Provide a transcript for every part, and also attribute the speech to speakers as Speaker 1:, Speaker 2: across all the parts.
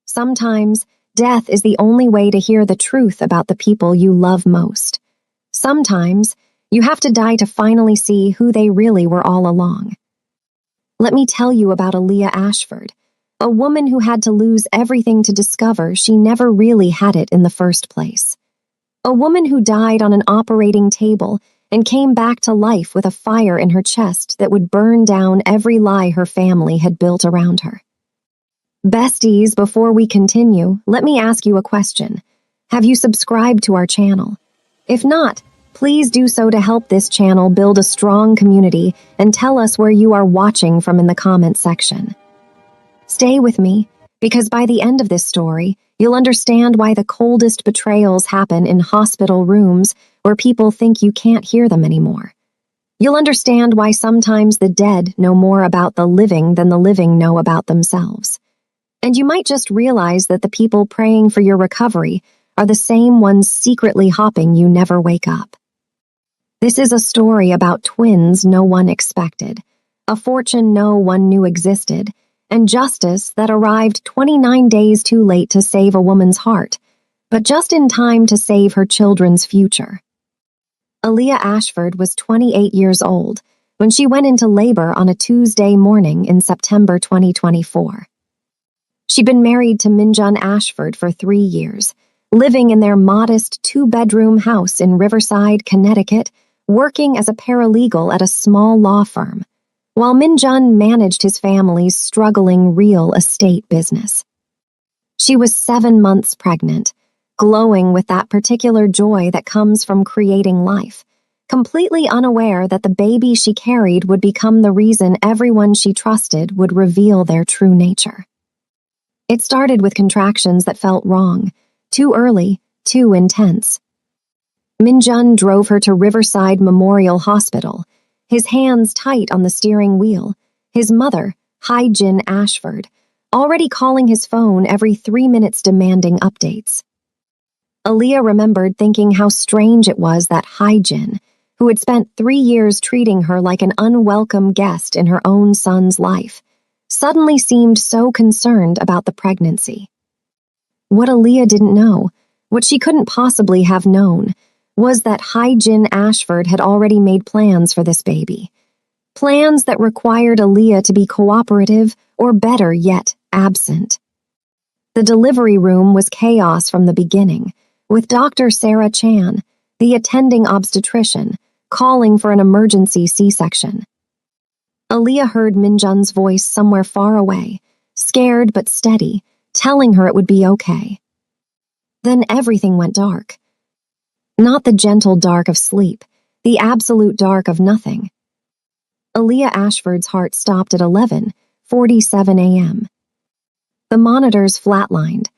Speaker 1: Sometimes, death is the only way to hear the truth about the people you love most. Sometimes, you have to die to finally see who they really were all along. Let me tell you about Aaliyah Ashford, a woman who had to lose everything to discover she never really had it in the first place. A woman who died on an operating table and came back to life with a fire in her chest that would burn down every lie her family had built around her. Besties, before we continue, let me ask you a question. Have you subscribed to our channel? If not, please do so to help this channel build a strong community and tell us where you are watching from in the comment section. Stay with me, because by the end of this story, you'll understand why the coldest betrayals happen in hospital rooms where people think you can't hear them anymore. You'll understand why sometimes the dead know more about the living than the living know about themselves. And you might just realize that the people praying for your recovery are the same ones secretly hoping you never wake up. This is a story about twins no one expected, a fortune no one knew existed, and justice that arrived 29 days too late to save a woman's heart, but just in time to save her children's future. Aaliyah Ashford was 28 years old when she went into labor on a Tuesday morning in September 2024. She'd been married to Minjun Ashford for 3 years, living in their modest 2-bedroom house in Riverside, Connecticut, working as a paralegal at a small law firm, while Minjun managed his family's struggling real estate business. She was 7 months pregnant, glowing with that particular joy that comes from creating life, completely unaware that the baby she carried would become the reason everyone she trusted would reveal their true nature. It started with contractions that felt wrong, too early, too intense. Minjun drove her to Riverside Memorial Hospital, his hands tight on the steering wheel, his mother, Jin Ashford, already calling his phone every 3 minutes demanding updates. Aaliyah remembered thinking how strange it was that Jin, who had spent 3 years treating her like an unwelcome guest in her own son's life, suddenly seemed so concerned about the pregnancy. What Aaliyah didn't know, what she couldn't possibly have known, was that Jin Ashford had already made plans for this baby. Plans that required Aaliyah to be cooperative or, better yet, absent. The delivery room was chaos from the beginning, with Dr. Sarah Chan, the attending obstetrician, calling for an emergency C-section. Aaliyah heard Minjun's voice somewhere far away, scared but steady, telling her it would be okay. Then everything went dark. Not the gentle dark of sleep, the absolute dark of nothing. Aaliyah Ashford's heart stopped at 11:47 a.m. The monitors flatlined.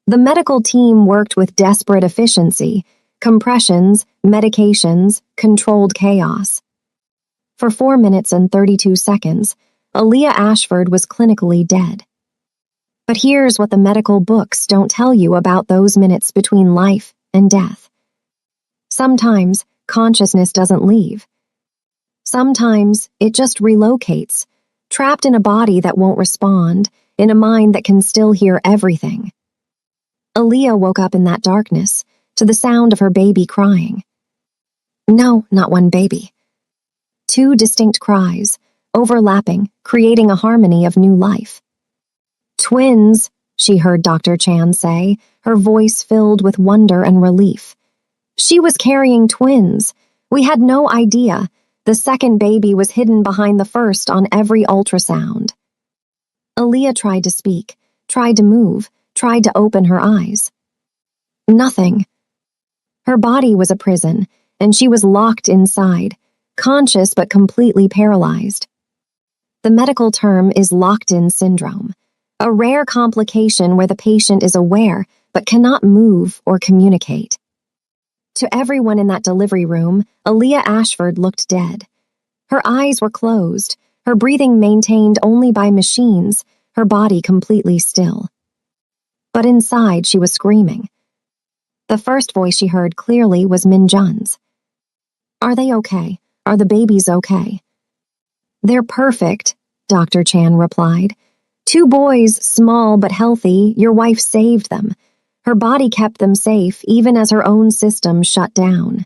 Speaker 1: The medical team worked with desperate efficiency, compressions, medications, controlled chaos. For 4 minutes and 32 seconds, Aaliyah Ashford was clinically dead. But here's what the medical books don't tell you about those minutes between life and death. Sometimes, consciousness doesn't leave. Sometimes, it just relocates, trapped in a body that won't respond, in a mind that can still hear everything. Aaliyah woke up in that darkness, to the sound of her baby crying. No, not one baby. 2 distinct cries, overlapping, creating a harmony of new life. Twins, she heard Dr. Chan say, her voice filled with wonder and relief. She was carrying twins. We had no idea. The second baby was hidden behind the first on every ultrasound. Aaliyah tried to speak, tried to move, tried to open her eyes. Nothing. Her body was a prison, and she was locked inside, conscious but completely paralyzed. The medical term is locked-in syndrome, a rare complication where the patient is aware but cannot move or communicate. To everyone in that delivery room, Aaliyah Ashford looked dead. Her eyes were closed, her breathing maintained only by machines, her body completely still. But inside she was screaming. The first voice she heard clearly was Minjun's. Are they okay? Are the babies okay? They're perfect, Dr. Chan replied. 2 boys, small but healthy, your wife saved them. Her body kept them safe even as her own system shut down.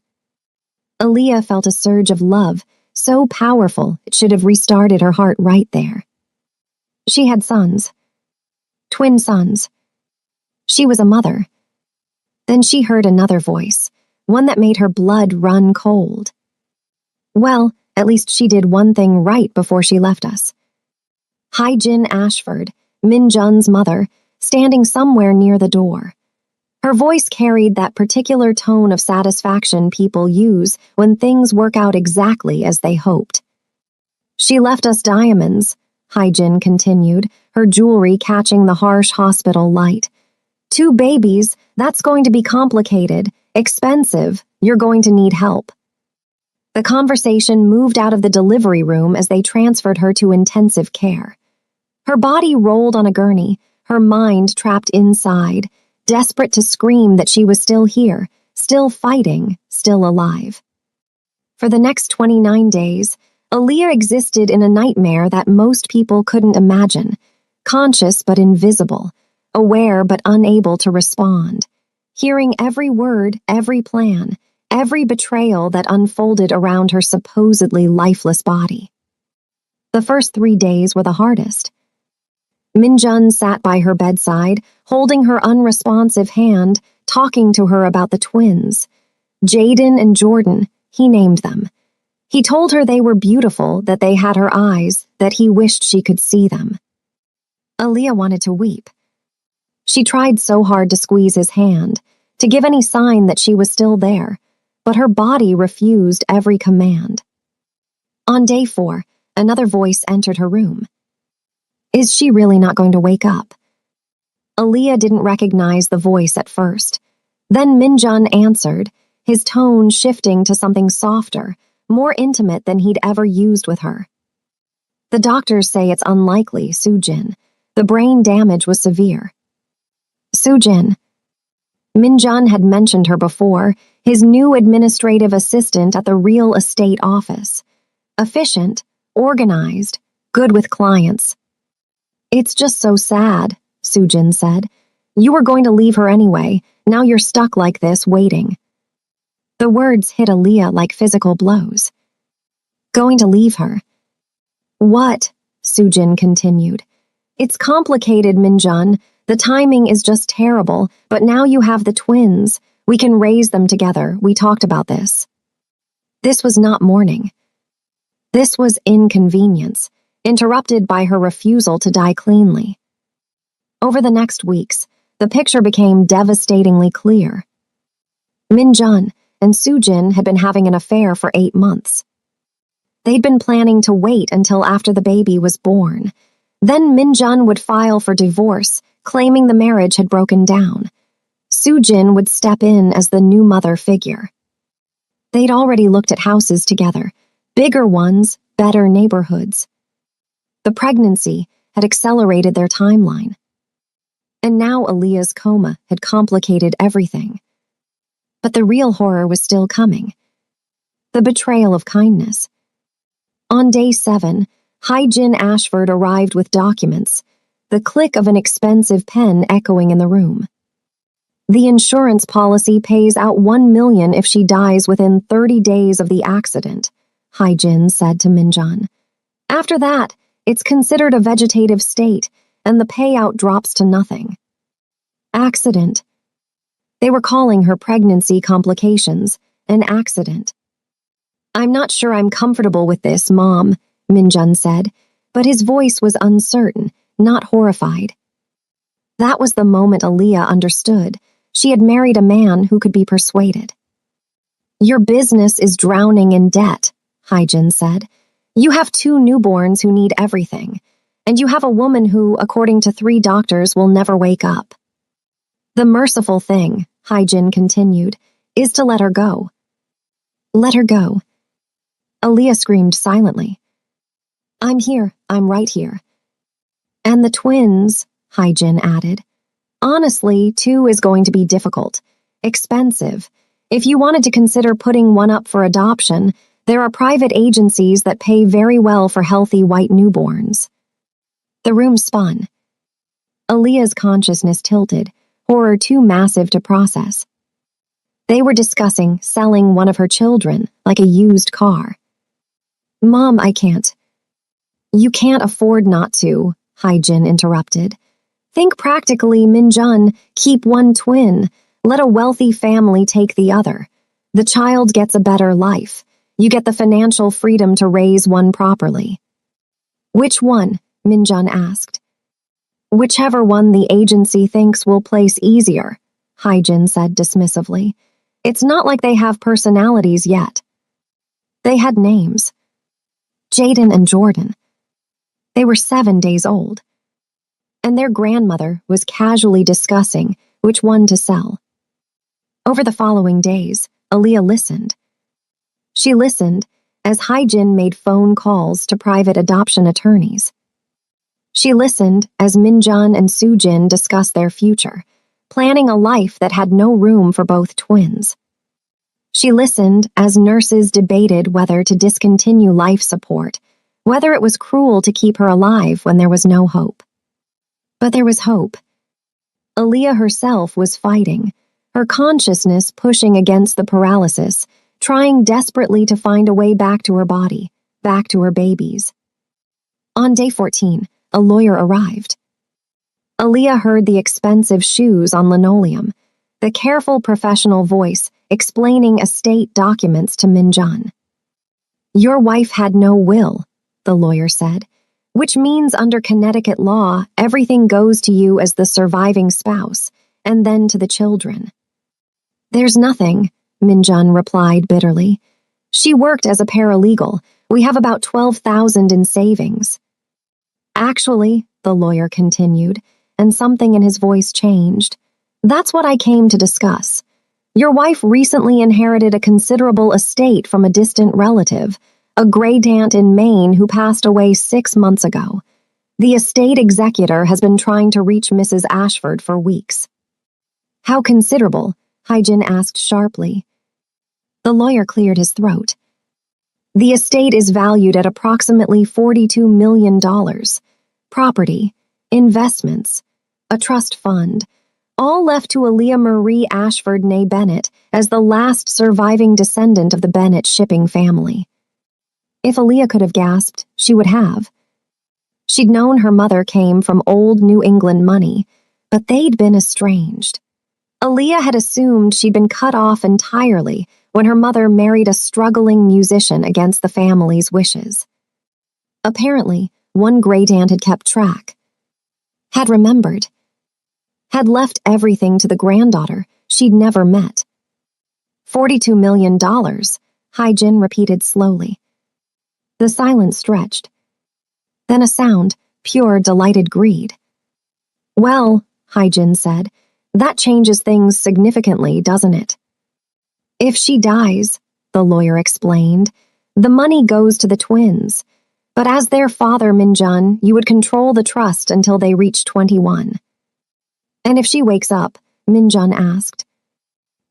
Speaker 1: Aaliyah felt a surge of love, so powerful it should have restarted her heart right there. She had sons. Twin sons. She was a mother. Then she heard another voice, one that made her blood run cold. Well, at least she did one thing right before she left us. Jin Ashford, Min Jun's mother, standing somewhere near the door. Her voice carried that particular tone of satisfaction people use when things work out exactly as they hoped. She left us diamonds, Jin continued, her jewelry catching the harsh hospital light. 2 babies, that's going to be complicated, expensive, you're going to need help. The conversation moved out of the delivery room as they transferred her to intensive care. Her body rolled on a gurney, her mind trapped inside, desperate to scream that she was still here, still fighting, still alive. For the next 29 days, Aaliyah existed in a nightmare that most people couldn't imagine, conscious but invisible, aware but unable to respond, hearing every word, every plan, every betrayal that unfolded around her supposedly lifeless body. The first 3 days were the hardest. Min Jun sat by her bedside, holding her unresponsive hand, talking to her about the twins. Jaden and Jordan, he named them. He told her they were beautiful, that they had her eyes, that he wished she could see them. Aaliyah wanted to weep. She tried so hard to squeeze his hand, to give any sign that she was still there, but her body refused every command. On day 4, another voice entered her room. Is she really not going to wake up? Aaliyah didn't recognize the voice at first. Then Min Jun answered, his tone shifting to something softer, more intimate than he'd ever used with her. The doctors say it's unlikely, Soo-jin. The brain damage was severe. Soo-jin. Min Jun had mentioned her before, his new administrative assistant at the real estate office. Efficient, organized, good with clients. It's just so sad, Soo-jin said. You were going to leave her anyway. Now you're stuck like this, waiting. The words hit Aaliyah like physical blows. Going to leave her. What? Soo-jin continued. It's complicated, Min Jun. The timing is just terrible, but now you have the twins. We can raise them together. We talked about this. This was not mourning. This was inconvenience, interrupted by her refusal to die cleanly. Over the next weeks, the picture became devastatingly clear. Min Jun and Soo-jin had been having an affair for 8 months. They'd been planning to wait until after the baby was born. Then Min Jun would file for divorce, claiming the marriage had broken down. Soo-jin would step in as the new mother figure. They'd already looked at houses together, bigger ones, better neighborhoods. The pregnancy had accelerated their timeline. And now Aaliyah's coma had complicated everything. But the real horror was still coming. The betrayal of kindness. On day 7, Jin Ashford arrived with documents, the click of an expensive pen echoing in the room. The insurance policy pays out $1 million if she dies within 30 days of the accident, Jin said to Min Jun. After that, it's considered a vegetative state, and the payout drops to nothing. Accident. They were calling her pregnancy complications an accident. I'm not sure I'm comfortable with this, Mom, Min Jun said, but his voice was uncertain, not horrified. That was the moment Aaliyah understood. She had married a man who could be persuaded. Your business is drowning in debt, Jin said. You have 2 newborns who need everything, and you have a woman who, according to 3 doctors, will never wake up. The merciful thing, Jin continued, is to let her go. Let her go. Aaliyah screamed silently. I'm here, I'm right here. And the twins, Jin added. Honestly, 2 is going to be difficult, expensive. If you wanted to consider putting one up for adoption, there are private agencies that pay very well for healthy white newborns. The room spun. Aaliyah's consciousness tilted, horror too massive to process. They were discussing selling one of her children like a used car. "Mom, I can't." "You can't afford not to," Haijin interrupted. "Think practically, Minjun, keep one twin. Let a wealthy family take the other. The child gets a better life. You get the financial freedom to raise one properly." "Which one?" Minjun asked. "Whichever one the agency thinks will place easier," Haijin said dismissively. "It's not like they have personalities yet." They had names. Jaden and Jordan. They were 7 days old. And their grandmother was casually discussing which one to sell. Over the following days, Aaliyah listened. She listened as Haijin made phone calls to private adoption attorneys. She listened as Minjun and Sujin discussed their future, planning a life that had no room for both twins. She listened as nurses debated whether to discontinue life support, whether it was cruel to keep her alive when there was no hope. But there was hope. Aaliyah herself was fighting, her consciousness pushing against the paralysis, trying desperately to find a way back to her body, back to her babies. On day 14, a lawyer arrived. Aaliyah heard the expensive shoes on linoleum, the careful professional voice explaining estate documents to Minjun. "Your wife had no will," the lawyer said, "which means under Connecticut law, everything goes to you as the surviving spouse, and then to the children." "There's nothing," Minjun replied bitterly. "She worked as a paralegal. We have about $12,000 in savings." "Actually," the lawyer continued, and something in his voice changed, "that's what I came to discuss. Your wife recently inherited a considerable estate from a distant relative, a great-aunt in Maine who passed away 6 months ago. The estate executor has been trying to reach Mrs. Ashford for weeks." "How considerable?" Haijin asked sharply. The lawyer cleared his throat. "The estate is valued at approximately $42 million. Property, investments, a trust fund, all left to Aaliyah Marie Ashford née Bennett as the last surviving descendant of the Bennett shipping family." If Aaliyah could have gasped, she would have. She'd known her mother came from old New England money, but they'd been estranged. Aaliyah had assumed she'd been cut off entirely when her mother married a struggling musician against the family's wishes. Apparently, one great-aunt had kept track, had remembered, had left everything to the granddaughter she'd never met. $42 million, Haijin repeated slowly. The silence stretched. Then a sound, pure delighted greed. "Well," Haijin said, "that changes things significantly, doesn't it?" "If she dies," the lawyer explained, "the money goes to the twins. But as their father, Minjun, you would control the trust until they reach 21. "And if she wakes up?" Minjun asked.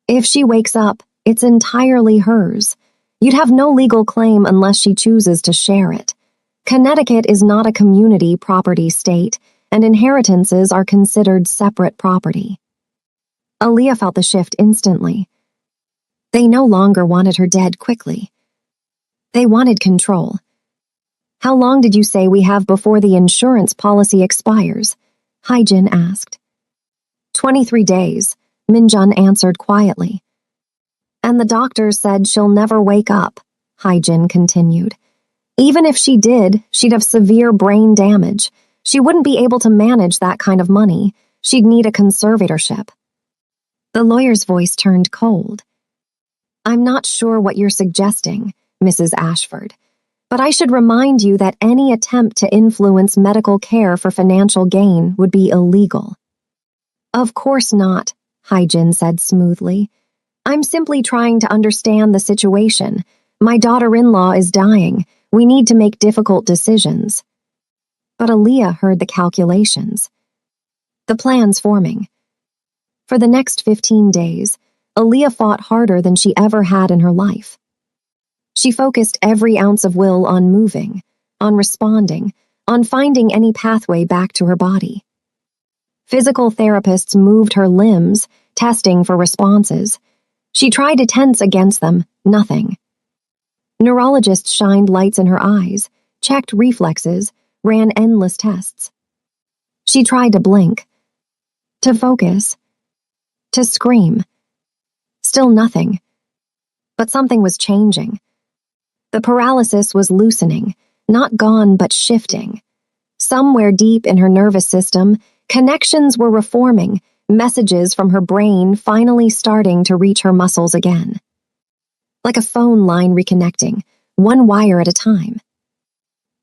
Speaker 1: "If she wakes up, it's entirely hers. You'd have no legal claim unless she chooses to share it. Connecticut is not a community property state, and inheritances are considered separate property." Aaliyah felt the shift instantly. They no longer wanted her dead quickly. They wanted control. "How long did you say we have before the insurance policy expires?" Haijin asked. 23 days, Minjun answered quietly. "And the doctor said she'll never wake up," Haijin continued. "Even if she did, she'd have severe brain damage. She wouldn't be able to manage that kind of money. She'd need a conservatorship." The lawyer's voice turned cold. "I'm not sure what you're suggesting, Mrs. Ashford, but I should remind you that any attempt to influence medical care for financial gain would be illegal." "Of course not," Haijin said smoothly. "I'm simply trying to understand the situation. My daughter-in-law is dying. We need to make difficult decisions." But Aaliyah heard the calculations. The plans forming. For the next 15 days, Aaliyah fought harder than she ever had in her life. She focused every ounce of will on moving, on responding, on finding any pathway back to her body. Physical therapists moved her limbs, testing for responses. She tried to tense against them, nothing. Neurologists shined lights in her eyes, checked reflexes, ran endless tests. She tried to blink, to focus, to scream. Still nothing. But something was changing. The paralysis was loosening, not gone but shifting. Somewhere deep in her nervous system, connections were reforming, messages from her brain finally starting to reach her muscles again. Like a phone line reconnecting, one wire at a time.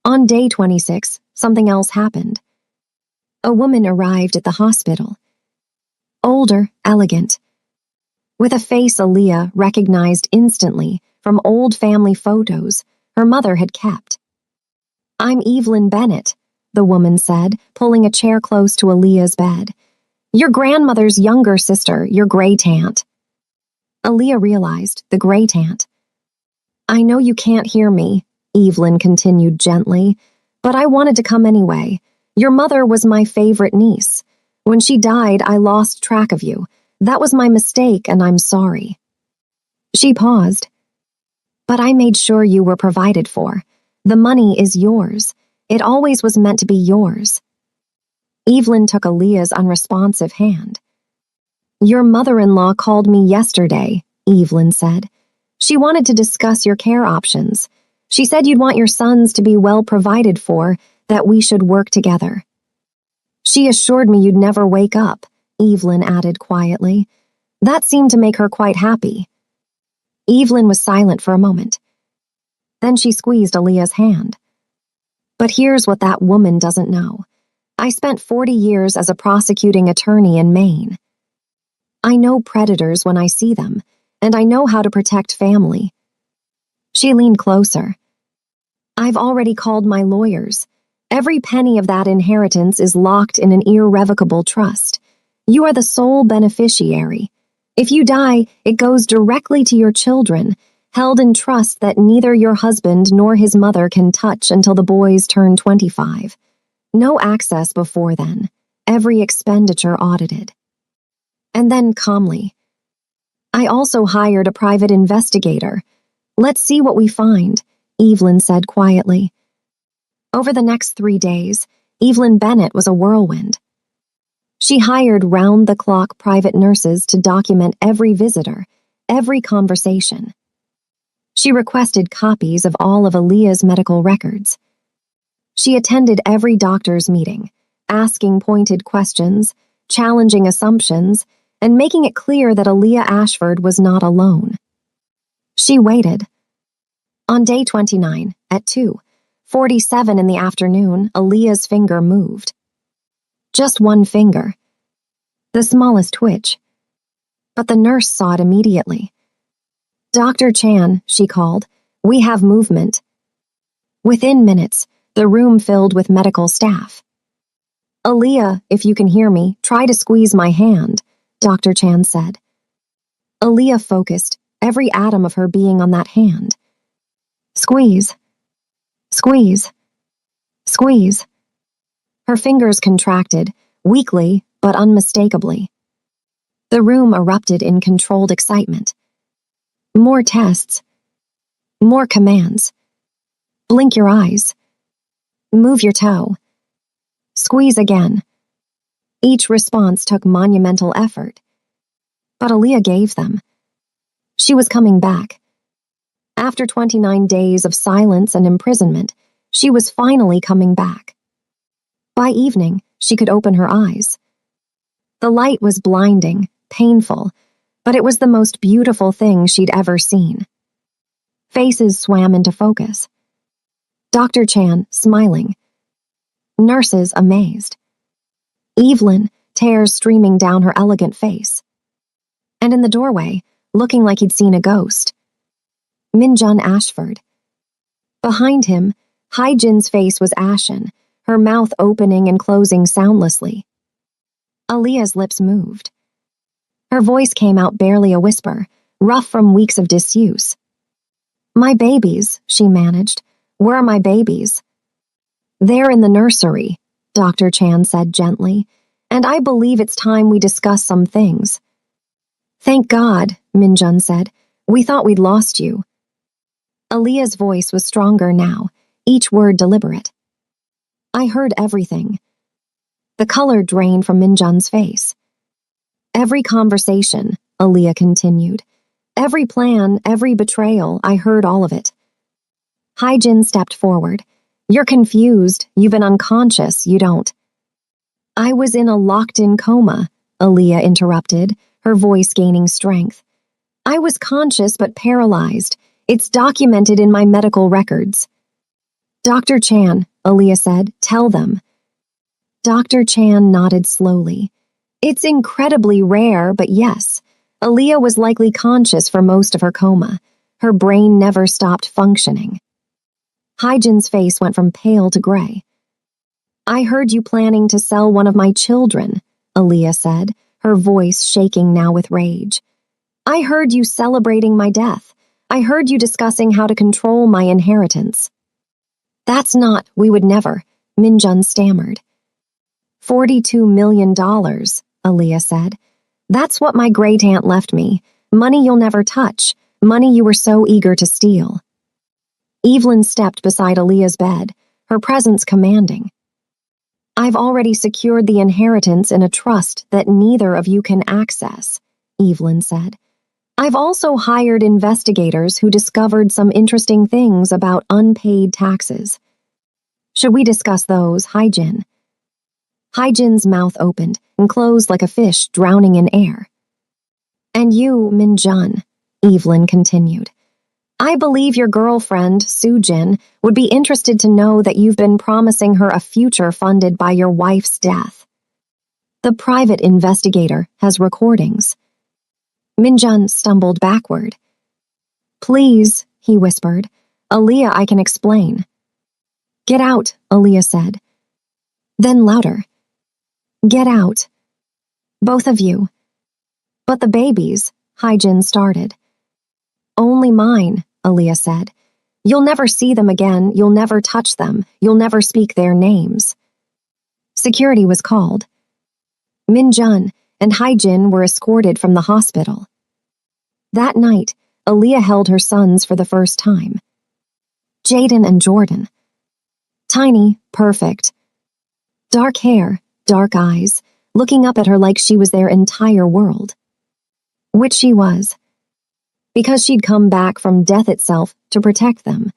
Speaker 1: On day 26, something else happened. A woman arrived at the hospital. Older, elegant, with a face Aaliyah recognized instantly from old family photos her mother had kept. "I'm Evelyn Bennett," the woman said, pulling a chair close to Aaliyah's bed. "Your grandmother's younger sister, your great-aunt." Aaliyah realized, the great-aunt. "I know you can't hear me," Evelyn continued gently, "but I wanted to come anyway. Your mother was my favorite niece. When she died, I lost track of you. That was my mistake, and I'm sorry." She paused. "But I made sure you were provided for. The money is yours. It always was meant to be yours." Evelyn took Aaliyah's unresponsive hand. "Your mother-in-law called me yesterday," Evelyn said. "She wanted to discuss your care options. She said you'd want your sons to be well provided for, that we should work together." "She assured me you'd never wake up," Evelyn added quietly. That seemed to make her quite happy. Evelyn was silent for a moment. Then she squeezed Aaliyah's hand. "But here's what that woman doesn't know. I spent 40 years as a prosecuting attorney in Maine. I know predators when I see them, and I know how to protect family." She leaned closer. "I've already called my lawyers. Every penny of that inheritance is locked in an irrevocable trust. You are the sole beneficiary. If you die, it goes directly to your children, held in trust that neither your husband nor his mother can touch until the boys turn 25. No access before then. Every expenditure audited." And then calmly, "I also hired a private investigator. Let's see what we find," Evelyn said quietly. Over the next 3 days, Evelyn Bennett was a whirlwind. She hired round-the-clock private nurses to document every visitor, every conversation. She requested copies of all of Aaliyah's medical records. She attended every doctor's meeting, asking pointed questions, challenging assumptions, and making it clear that Aaliyah Ashford was not alone. She waited. On day 29, at 2:47 in the afternoon, Aaliyah's finger moved. Just one finger. The smallest twitch. But the nurse saw it immediately. "Dr. Chan," she called, "we have movement." Within minutes, the room filled with medical staff. "Aaliyah, if you can hear me, try to squeeze my hand," Dr. Chan said. Aaliyah focused, every atom of her being on that hand. Squeeze. Squeeze. Squeeze. Her fingers contracted, weakly but unmistakably. The room erupted in controlled excitement. More tests. More commands. Blink your eyes. Move your toe. Squeeze again. Each response took monumental effort. But Aaliyah gave them. She was coming back. After 29 days of silence and imprisonment, she was finally coming back. By evening, she could open her eyes. The light was blinding, painful, but it was the most beautiful thing she'd ever seen. Faces swam into focus. Dr. Chan, smiling. Nurses, amazed. Evelyn, tears streaming down her elegant face. And in the doorway, looking like he'd seen a ghost, Minjun Ashford. Behind him, Hyjin's face was ashen, her mouth opening and closing soundlessly. Aaliyah's lips moved. Her voice came out barely a whisper, rough from weeks of disuse. "My babies," she managed. "Where are my babies?" "They're in the nursery," Dr. Chan said gently. And I believe it's time we discuss some things. Thank God, Minjun said. We thought we'd lost you. Aaliyah's voice was stronger now, each word deliberate. I heard everything. The color drained from Minjun's face. Every conversation, Aaliyah continued. Every plan, every betrayal, I heard all of it. Haijin stepped forward. You're confused. You've been unconscious. You don't. I was in a locked-in coma, Aaliyah interrupted, her voice gaining strength. I was conscious but paralyzed. It's documented in my medical records. Dr. Chan, Aaliyah said, tell them. Dr. Chan nodded slowly. It's incredibly rare, but yes, Aaliyah was likely conscious for most of her coma. Her brain never stopped functioning. Haijin's face went from pale to gray. I heard you planning to sell one of my children, Aaliyah said, her voice shaking now with rage. I heard you celebrating my death. I heard you discussing how to control my inheritance. That's not, we would never, Minjun stammered. $42 million, Aaliyah said. That's what my great-aunt left me. Money you'll never touch. Money you were so eager to steal. Evelyn stepped beside Aaliyah's bed, her presence commanding. I've already secured the inheritance in a trust that neither of you can access, Evelyn said. I've also hired investigators who discovered some interesting things about unpaid taxes. Should we discuss those, Haijin? Haijin's mouth opened and closed like a fish drowning in air. And you, Minjun, Evelyn continued. I believe your girlfriend, Sujin, would be interested to know that you've been promising her a future funded by your wife's death. The private investigator has recordings. Minjun stumbled backward. Please, he whispered. Aaliyah, I can explain. Get out, Aaliyah said. Then louder. Get out. Both of you. But the babies, Haijin started. Only mine, Aaliyah said. You'll never see them again, you'll never touch them, you'll never speak their names. Security was called. Minjun and Haijin were escorted from the hospital. That night, Aaliyah held her sons for the first time. Jaden and Jordan. Tiny, perfect. Dark hair, dark eyes, looking up at her like she was their entire world. Which she was. Because she'd come back from death itself to protect them.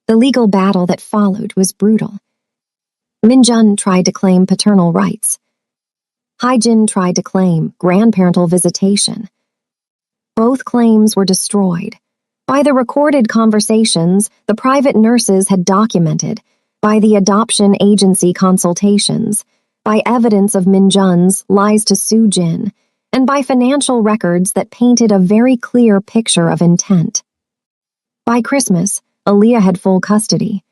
Speaker 1: The legal battle that followed was brutal. Minjun tried to claim paternal rights. Haijin tried to claim grandparental visitation. Both claims were destroyed. By the recorded conversations the private nurses had documented, by the adoption agency consultations, by evidence of Minjun's lies to Sujin, and by financial records that painted a very clear picture of intent. By Christmas, Aaliyah had full custody.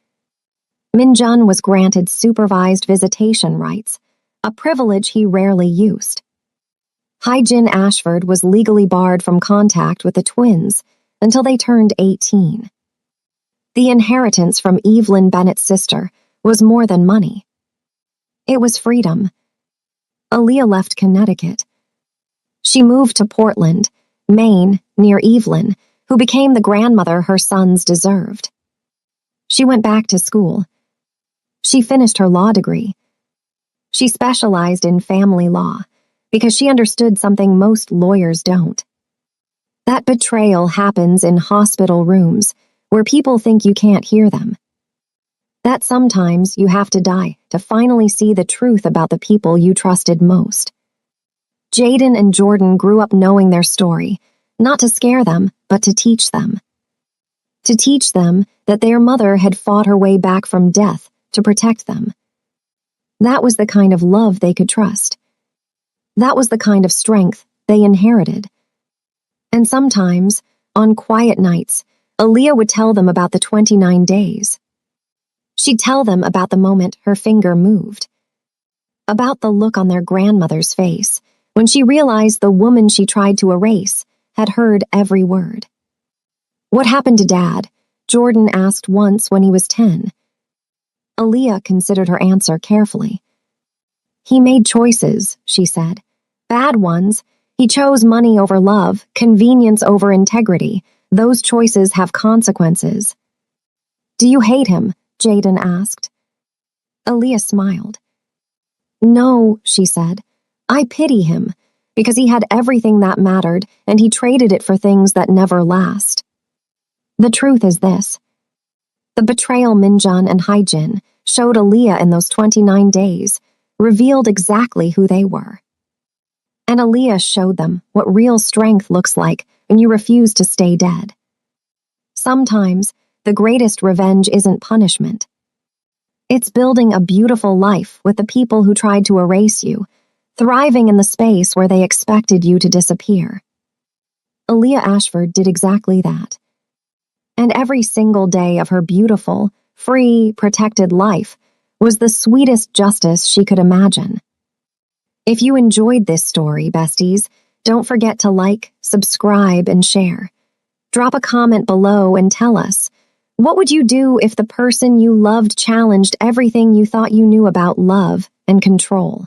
Speaker 1: Minjun was granted supervised visitation rights, a privilege he rarely used. Haijin Ashford was legally barred from contact with the twins until they turned 18. The inheritance from Evelyn Bennett's sister was more than money. It was freedom. Aaliyah left Connecticut. She moved to Portland, Maine, near Evelyn, who became the grandmother her sons deserved. She went back to school. She finished her law degree. She specialized in family law because she understood something most lawyers don't. That betrayal happens in hospital rooms where people think you can't hear them. That sometimes you have to die to finally see the truth about the people you trusted most. Jaden and Jordan grew up knowing their story, not to scare them, but to teach them. To teach them that their mother had fought her way back from death to protect them. That was the kind of love they could trust. That was the kind of strength they inherited. And sometimes, on quiet nights, Aaliyah would tell them about the 29 days. She'd tell them about the moment her finger moved. About the look on their grandmother's face when she realized the woman she tried to erase had heard every word. What happened to Dad? Jordan asked once when he was 10. Aaliyah considered her answer carefully. He made choices, she said. Bad ones. He chose money over love, convenience over integrity. Those choices have consequences. Do you hate him? Jaden asked. Aaliyah smiled. No, she said. I pity him, because he had everything that mattered, and he traded it for things that never last. The truth is this. The betrayal Minjun and Haijin showed Aaliyah in those 29 days revealed exactly who they were. And Aaliyah showed them what real strength looks like when you refuse to stay dead. Sometimes, the greatest revenge isn't punishment. It's building a beautiful life with the people who tried to erase you, thriving in the space where they expected you to disappear. Aaliyah Ashford did exactly that. And every single day of her beautiful, free, protected life was the sweetest justice she could imagine. If you enjoyed this story, besties, don't forget to like, subscribe, and share. Drop a comment below and tell us, what would you do if the person you loved challenged everything you thought you knew about love and control?